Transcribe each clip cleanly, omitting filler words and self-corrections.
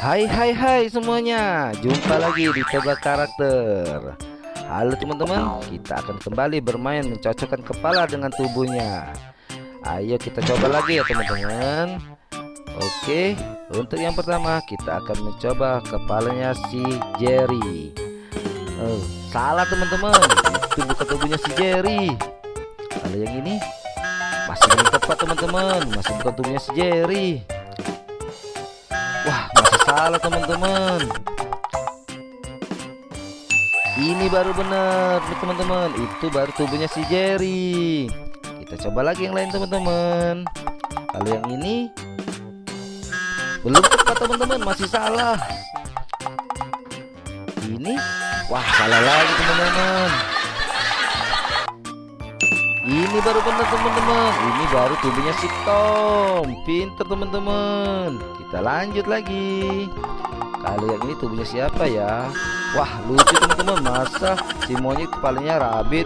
Hai semuanya, jumpa lagi di Tebak Karakter. Halo teman-teman, kita akan kembali bermain mencocokkan kepala dengan tubuhnya. Ayo kita coba lagi ya teman-teman. Oke, untuk yang pertama kita akan mencoba kepalanya si Jerry. Salah teman-teman, itu bukan tubuhnya si Jerry. Kalau yang ini masih belum tepat teman-teman, masih bukan tubuhnya si Jerry. Wah, masih salah teman-teman. Ini baru benar nih teman-teman, itu baru tubuhnya si Jerry. Kita coba lagi yang lain teman-teman. Kalau yang ini belum tepat teman-teman, masih salah. Ini, wah salah lagi teman-teman. Ini baru benar teman-teman, ini baru tubuhnya si Tom. Pinter teman-teman. Kita lanjut lagi. Kalau yang ini tubuhnya siapa ya? Wah lucu teman-teman, masa si monyet kepalanya rabbit.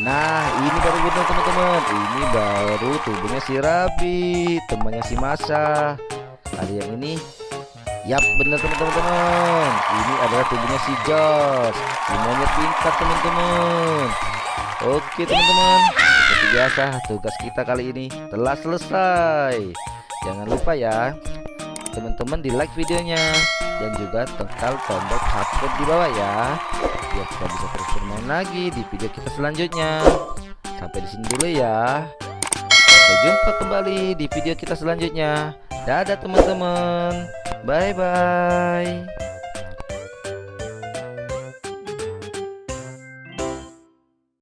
Nah ini baru benar teman-teman, ini baru tubuhnya si rabbit, temannya si Masa. Kalau yang ini, yap benar teman-teman, ini adalah tubuhnya si Josh, si monyet pintar teman-teman. Oke teman-teman, seperti biasa tugas kita kali ini telah selesai. Jangan lupa ya teman-teman di like videonya dan juga tekan tombol subscribe di bawah ya, biar kita bisa terus bermain lagi di video kita selanjutnya. Sampai di sini dulu ya. Sampai jumpa kembali di video kita selanjutnya. Dadah teman-teman. Bye bye.